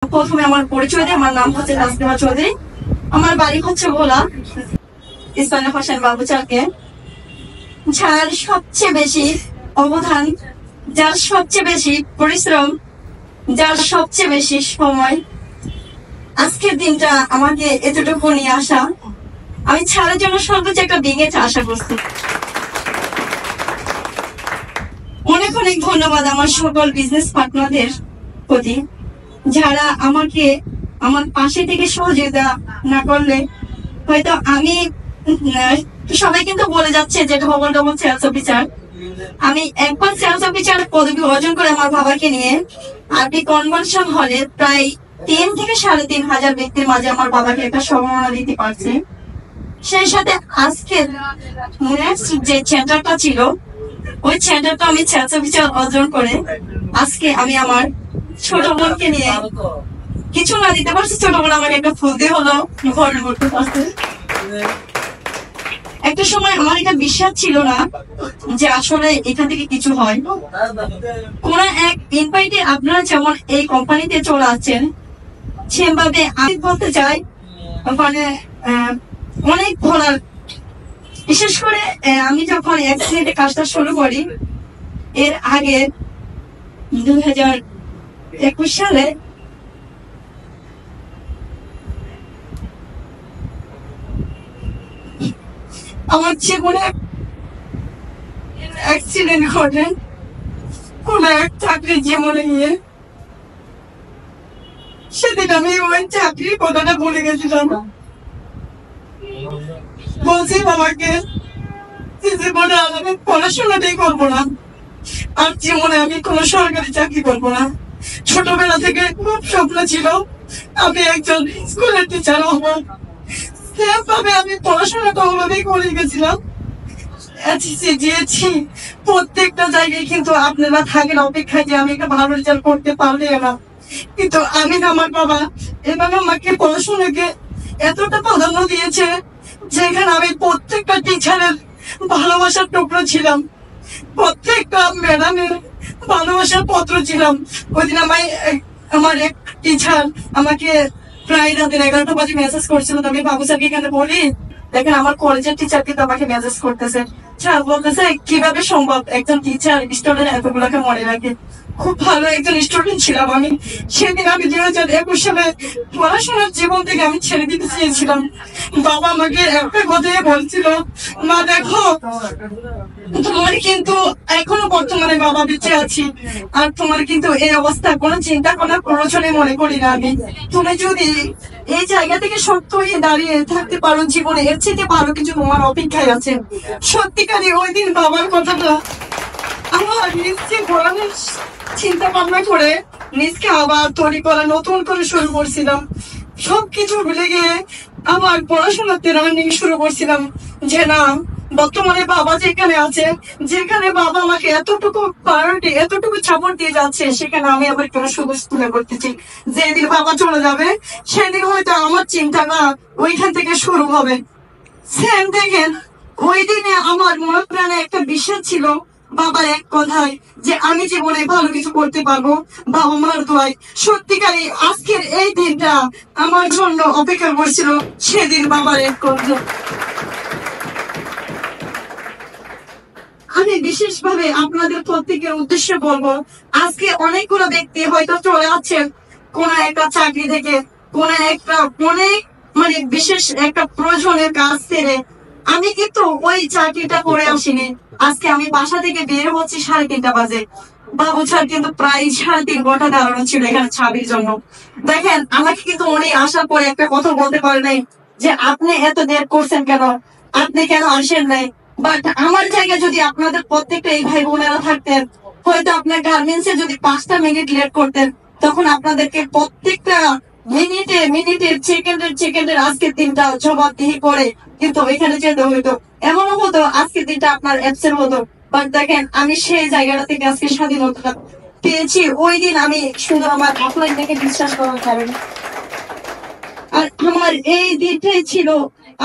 প্রথমে আমার পরিচয় দিয়ে, আমার নাম হচ্ছে তাসলিমা চৌধুরী, আমার বাড়ি হচ্ছে ভোলা। ইসমাইল হোসেন বাবুচাকে, যার সবচেয়ে বেশি অবদান, যার সবচেয়ে বেশি পরিশ্রম, যার সবচেয়ে বেশি সময়, আজকের দিনটা আমাকে এতটুকু নিয়ে আসা, আমি ছাড়ার জন্য সর্বোচ্চ একটা ভেঙেছে আশা করছি। অনেক অনেক ধন্যবাদ আমার সকল বিজনেস পার্টনারদের প্রতি, যারা আমাকে আমার পাশে থেকে সহযোগিতা না করলে হয়তো আমি, সবাই কিন্তু বলে যাচ্ছে যে ডবল ডবল সেলস অফিসার, আমি একবার সেলস অফিসার পদবি অর্জন করে আমার বাবাকে নিয়ে আরবি কনভেনশন হলে প্রায় 3 থেকে 3,500 ব্যক্তির মাঝে আমার বাবাকে একটা সম্মাননা দিতে পারছি। সেই সাথে আজকের যে সেন্টারটা ছিল, ওই সেন্টারটা আমি সেলস অফিসার অর্জন করে আজকে আমি আমার ছোট বোনকে নিয়ে কিছু না দিতে পারছি। ছোট বোন আমাকে একটা ফুল দিয়ে হলো ঘর করতে পারছে। একটা সময় আমার এটা বিশ্বাস ছিল না যে আসলে এখান থেকে কিছু হয়। কোন এক ইনভাইটে আপনারা যেমন এই কোম্পানিতে চলে আসছেন, সেভাবে আমি বলতে চাই মানে অনেক বলার। বিশেষ করে আমি যখন অ্যাক্সিডেন্টে কাজটা শুরু করি, এর আগে 2021 সালে আমার জীবনে অ্যাক্সিডেন্ট ঘটে কোন এক চাকরি জীবনে গিয়ে। সেদিন আমি ওই চাকরির কথাটা ভুলে গেছিলাম। বলছি বাবাকে যে জীবনে আমি পড়াশোনাটাই করবো না, আর জীবনে আমি কোনো সরকারি চাকরি করবো না। ছোটবেলা থেকে খুব স্বপ্ন ছিল আমি একজন স্কুলের টিচার হবো। সেভাবে আমি পড়াশোনাটা ওভাবেই করে গেছিলাম। প্রত্যেকটা জায়গায় কিন্তু আপনারা থাকেন অপেক্ষায় যে আমি একটা ভালো রেজাল্ট করতে পারলে না, কিন্তু আমি আমার বাবা এভাবে আমাকে পড়াশোনাকে এতটা প্রাধান্য দিয়েছে, যেখানে আমি প্রত্যেকটা টিচারের ভালোবাসার টুকরো ছিলাম, প্রত্যেকটা ম্যাডামের ভালোবাসার পত্র ছিলাম। ওই দিন আমার এক টিচার আমাকে প্রায় রাতের 11টা বাজে মেসেজ করছিল। আমি বাবু স্যারকে এখানে বলি, দেখেন আমার কলেজের টিচার কিন্তু আমাকে মেসেজ করতেছে। স্যার বলতেছে কিভাবে সম্ভব একজন টিচার স্টুডেন্ট এতগুলোকে মনে রাখে। খুব ভালো একজন স্টুডেন্ট ছিলাম আমি। সেদিন আমি 2021 সালে পড়াশোনার জীবন থেকে আমি ছেড়ে দিতে চেয়েছিলাম। বাবা আমাকে একটা কথাই বলছিল, মা দেখো তোমার কিন্তু এখনো বর্তমানে বাবা বেঁচে আছি, আর তোমার কিন্তু এই অবস্থা কোনো চিন্তা করার প্রয়োজনে মনে করি না আমি। তুমি যদি এই জায়গা থেকে সত্য হয়ে দাঁড়িয়ে থাকতে পারো জীবনে, এর চেয়ে ভালো কিছু তোমার অপেক্ষায় আছে। সত্যিকারই ওই দিন বাবার কথাটা আমার নিজকে ঘোরানোর চিন্তা ভাবনা করে নিজকে আবার তৈরি করা নতুন করে শুরু করছিলাম। সবকিছু ভুলে গিয়ে আমার পড়াশোনাতে রানিং শুরু করছিলাম যে না, বর্তমানে বাবা যেখানে আছে, যেখানে বাবা আমাকে এতটুকু প্রায়োরিটি এতটুকু সাপোর্ট দিয়ে যাচ্ছে, সেখানে আমি আবার কোনো সুযোগ তুলে করতেছি। যেদিন বাবা চলে যাবে সেদিন হয়তো আমার চিন্তাটা ওইখান থেকে শুরু হবে। সেম দেখেন, ওই দিনে আমার মনে প্রাণে একটা বিশ্বাস ছিল বাবার এক কথায় যে আমি জীবনে ভালো কিছু করতে পারবো, বাবা মার দোয়ায়। সত্যিকারই আজকের এই দিনটা আমার জন্য অপেক্ষা করছিল, সেদিন বাবার এক কথা। আমি বিশেষ ভাবে আপনাদের প্রত্যেকের উদ্দেশ্যে বলবো, আজকে অনেকগুলো ব্যক্তি হয়তো চলে আছেন কোন একটা চাকরি থেকে, কোন একটা অনেক মানে বিশেষ একটা প্রয়োজনের কাজ ছেড়ে। আমি কিন্তু ওই চাকরিটা করে আসিনি। আজকে আমি বাসা থেকে বের হচ্ছি 3:30 বাজে। বাবু স্যার কিন্তু প্রায় 3.5 ঘন্টা দাঁড়ানো ছিল এখানে ছাবির জন্য। দেখেন আমাকে কিন্তু উনি আসার পরে একটা কথা বলতে পারে নাই যে আপনি এত দেরি করছেন কেন, আপনি কেন আসেন নাই। বাট আমার জায়গায় যদি আপনাদের প্রত্যেকটা এই ভাই বোনেরা থাকতেন, হয়তো আপনার গার্মেন্টসে যদি 5টা মিনিট লেট করতেন, তখন আপনাদেরকে প্রত্যেকটা মিনিটের সেকেন্ডের আজকের দিনটা জবাবদিহি করে কিন্তু এখানে যেতে হইতো। এমনও হতো আজকের দিনটা আপনার অ্যাবসেন্ট হতো। বাট দেখেন আমি সেই জায়গাটা থেকে আজকে স্বাধীনতা পেয়েছি। ওই দিন আমি শুধু আমার অফলাইন থেকে বিশ্বাস করার কারণে। আর আমার এই দিনটাই ছিল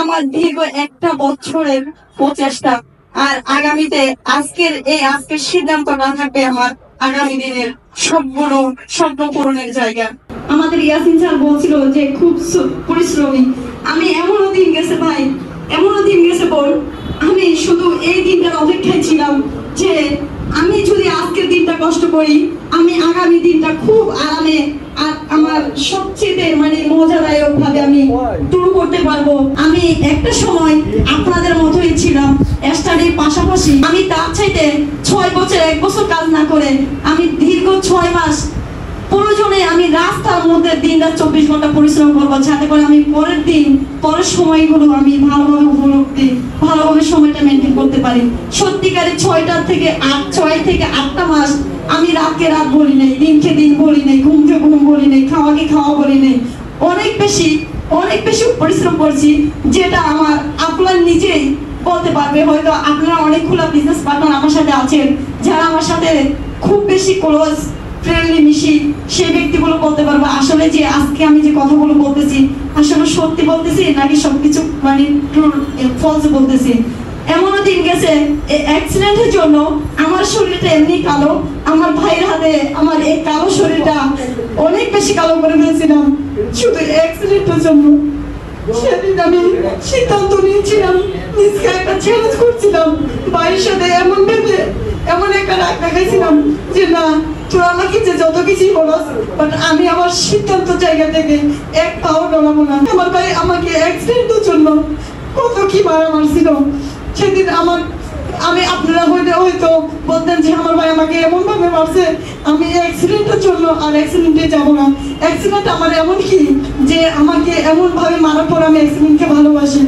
আমার দীর্ঘ 1 বছরের প্রচেষ্টা। আর আগামীতে আজকের সিদ্ধান্ত না থাকবে আমার, আগামী দিনের সবগুলো স্বপ্ন পূরণের জায়গা। আমাদের ইয়াসিন স্যার বলছিল যে খুব পরিশ্রমী। আমি এমনও দিন গেছে ভাই, এমনও দিন গেছে বোন, আমি শুধু এই দিনটার অপেক্ষায় ছিলাম যে আমি যদি আজকের দিনটা কষ্ট করি, আমি আগামী দিনটা খুব আরামে আর আমার সবচেয়ে মজাদায়ক ভাবে আমি শুরু করতে পারবো। আমি একটা সময় আপনাদের মতোই ছিলাম, স্টাডির পাশাপাশি আমি তার চাইতে 6 বছর 1 বছর কাজ না করে আমি দীর্ঘ 6 মাস প্রয়োজনে আমি রাস্তার মধ্যে দিন-রাত 24 ঘন্টা পরিশ্রম করবো, যাতে করে আমি পরের সময়গুলো আমি ভালোভাবে উপভোগ দিই, ভালোভাবে সময়টা মেনটেন করতে পারি। সত্যিকারে 6 থেকে 8টা মাস আমি রাতকে রাত বলি নাই, দিনকে দিন বলি নাই, ঘুমকে ঘুম বলি নাই, খাওয়াকে খাওয়া বলি নাই। অনেক বেশি পরিশ্রম করছি, যেটা আমার আপনার নিজেই বলতে পারবে। হয়তো আপনারা অনেকগুলো বিজনেস পার্টনার আমার সাথে আছেন, যারা আমার সাথে খুব বেশি ক্লোজ ফ্রেন্ডলি মিশি, সেই ব্যক্তিগুলো বলতে পারবো আসলে যে আজকে আমি যে কথাগুলো বলতেছি আসলে সত্যি বলতেছি নাকি সবকিছু ফলস বলতেছি। এমনও দিন গেছে অ্যাক্সিডেন্টের জন্য আমার শরীরটা এমনি কালো, আমার ভাইয়ের হাতে আমার এই কালো শরীরটা অনেক বেশি কালো করে ফেলেছিলাম শুধু অ্যাক্সিডেন্টের জন্য। সেদিন আমি সিদ্ধান্ত নিয়েছিলাম, নিজকে একটা চ্যালেঞ্জ করছিলাম, ভাইয়ের সাথে এমন একটা রাগ দেখাইছিলাম যে না, তোরা আমাকে যে যত কিছুই বলস, বাট আমি আমার সিদ্ধান্ত জায়গা থেকে এক পাও নড়াবো না। আমার ভাই আমাকে অ্যাক্সিডেন্টের জন্য কত কি মারা মারছিল সেদিন। আমি আপনারা হয়তো বলতেন যে আমার ভাই আমাকে এমন ভাবে মারছে, আমি অ্যাক্সিডেন্টের জন্য আর অ্যাক্সিডেন্টে যাবো না। অ্যাক্সিডেন্ট আমার এমন কি যে আমাকে এমন ভাবে মারার পর আমি অ্যাক্সিডেন্টকে ভালোবাসি।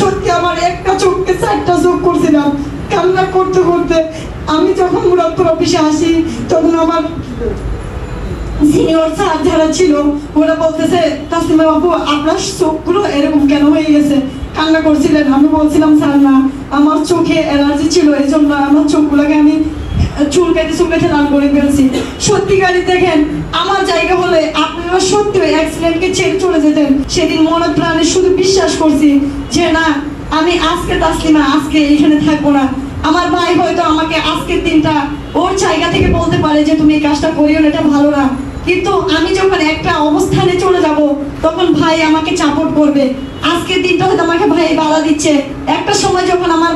সত্যি আমার একটা চোখকে 4টা চোখ করছিলাম কান্না করতে করতে। আমি যখন মুরাদপুর অফিসে আসি তখন আমার সিনিয়র স্যার যারা ছিল ওরা বলতেছে, তাসলিমা বাবু আপনার চোখগুলো এরকম কেন হয়ে গেছে, কান্না করছিলেন। আমি বলছিলাম স্যার না, আমার চোখে অ্যালার্জি ছিল, এই জন্য আমার চোখগুলোকে আমি চুলকাইতে রান করে ফেলছি। সত্যিকারই দেখেন আমার জায়গা হলে আপনারা সত্যি ওই অ্যাক্সিডেন্টকে ছেড়ে চলে যেতেন। সেদিন মনে প্রাণে শুধু বিশ্বাস করছি যে না, আমি আজকে তাসলিমা আজকে এখানে থাকবো না। আমার ভাই হয়তো আমাকে আজকের দিনটা ওর জায়গা থেকে বলতে পারে যে তুমি এই কাজটা করিও না, এটা ভালো না, কিন্তু আমি যখন একটা অবস্থানে চলে যাব তখন ভাই আমাকে সাপোর্ট করবে। আজকের দিনটা হয়তো আমাকে ভাই বাধা দিচ্ছে, একটা সময় যখন আমার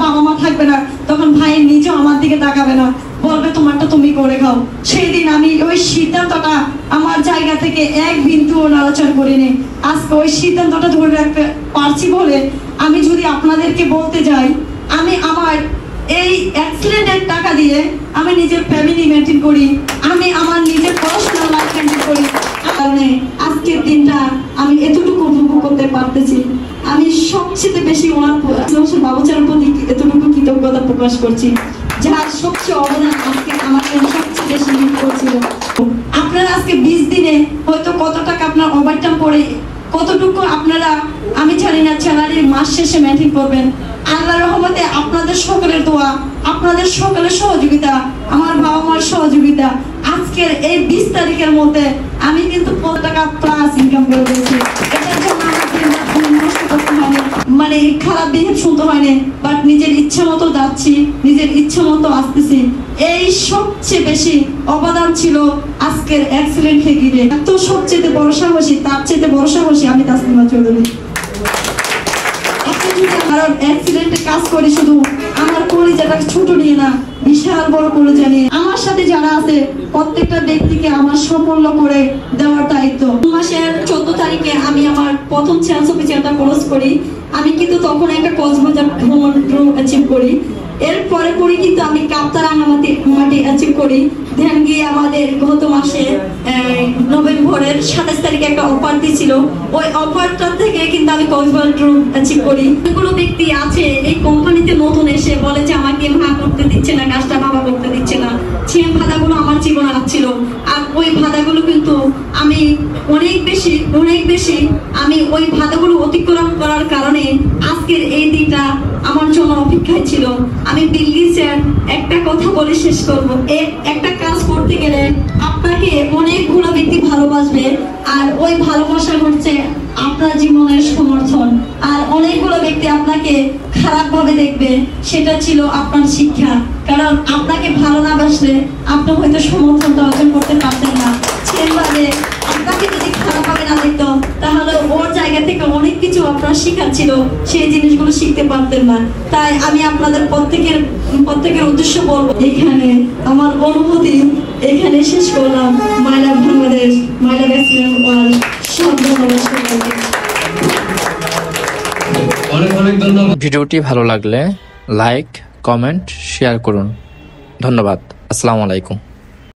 বাবা মা থাকবে না তখন ভাই নিজেও আমার দিকে তাকাবে না, বলবে তোমারটা তুমি করে খাও। সেই দিন আমি ওই সিদ্ধান্তটা আমার জায়গা থেকে এক বিন্দুও নাড়াচাড়া করিনি। আজকে ওই সিদ্ধান্তটা ধরে রাখতে পারছি বলে আমি যদি আপনাদেরকে বলতে যাই, আমি আমার এই অ্যাক্সিডেন্টের টাকা দিয়ে আমি নিজের ফ্যামিলি মেনটেন করি, আমি আমার নিজের পড়াশোনার লাইফ মেনটেন করি। কারণে আজকের দিনটা আমি এতটুকু উপভোগ করতে পারতেছি। আমি সবচেয়ে বেশি ওনার বাবুচারের প্রতি এতটুকু কৃতজ্ঞতা প্রকাশ করছি, যার সবচেয়ে অবদান আজকে আমার সবচেয়ে বেশি হেল্প করছিল। আপনারা আজকে 20 দিনে হয়তো কত টাকা আপনার ওভারটাইম পড়ে কতটুকু আপনারা আমি জানি না স্যালারি মাস শেষে মেনটেন করবেন। আল্লাহর রহমতে আপনাদের সকলের দোয়া, আপনাদের সকলের সহযোগিতা, আমার বাবা মার সহযোগিতা, আজকের এই 20 তারিখের মধ্যে আমি কিন্তু 100 টাকা প্লাস ইনকাম করে দিয়েছি। এটার জন্য মানে খারাপ বিহেভ শুনতে হয়নি, বাট নিজের ইচ্ছা মতো যাচ্ছি, নিজের ইচ্ছা মতো আসতেছি। এই সবচেয়ে বেশি অবদান ছিল আজকের অ্যাক্সিডেন্ট ঘিরে। তো সবচেয়ে বড় সাহসী, তার চেয়ে বড় সাহসী আমি তাসলিমা চৌধুরী। কারণ অ্যাক্সিডেন্টে কাজ করি শুধু আমার কলিজাটা ছোট নিয়ে না, বিশাল বড় কলিজা নিয়ে। আমার সাথে যারা আছে প্রত্যেকটা ব্যক্তিকে আমার সাফল্য করে দেওয়ার দায়িত্ব। মাসের 14 তারিখে আমি আমার প্রথম চ্যালেঞ্জ অফিসারটা ক্লোজ করি। আমি কিন্তু তখন একটা কক্সবাজার ভ্রমণ অ্যাচিভ করি। এরপরে পরে কিন্তু আমি কাপ্তাই রাঙামাটি অ্যাচিভ করি। ধ্যান গিয়ে আমাদের গত মাসে নভেম্বরের 27 তারিখে একটা অফার দিয়েছিল, ওই অফারটা থেকে কিন্তু আমি কক্সবাজার অ্যাচিভ করি। অনেকগুলো ব্যক্তি আছে এই কোম্পানিতে নতুন এসে বলে যে আমাকে মা করতে দিচ্ছে না, কাজটা বাবা করতে দিচ্ছে না। সেই বাধাগুলো আমার জীবনে আসছিল, আর ওই বাধাগুলো কিন্তু আমি অনেক বেশি আমি ওই বাধাগুলো অতিক্রম করার কারণে আজকের এই দিনটা আমার জন্য অপেক্ষায় ছিল। আমি বিলগিসের একটা কথা বলে শেষ করবো, একটা কাজ করতে গেলে আপনাকে অনেকগুলো ব্যক্তি ভালোবাসবে, আর ওই ভালোবাসা হচ্ছে আপনার জীবনের সমর্থন। আর অনেকগুলো ব্যক্তি আপনাকে খারাপ ভাবে দেখবে, সেটা ছিল আপনার শিক্ষা। কারণ আপনাকে ভালো না বাসলে আপনি হয়তো সমর্থনটা অর্জন করতে পারতেন না। সেভাবে আপনাকে যদি খারাপভাবে না দেখতো তাহলে ওর জায়গা থেকে অনেক কিছু আপনার শেখার ছিল, সেই জিনিসগুলো শিখতে পারতেন না। তাই আমি আপনাদের প্রত্যেকের উদ্দেশ্য বলবো, এখানে আমার অনুভূতি এখানে শেষ করলাম। মাই লাভ বাংলাদেশ, মাই লাভ এক্সিলেন্ট ওয়ার্ল্ড। সব ধন্যবাদ সবাইকে। অনেক অনেক ধন্যবাদ। ভিডিওটি ভালো লাগলে লাইক, কমেন্ট, শেয়ার করুন। ধন্যবাদ। আসসালামু আলাইকুম।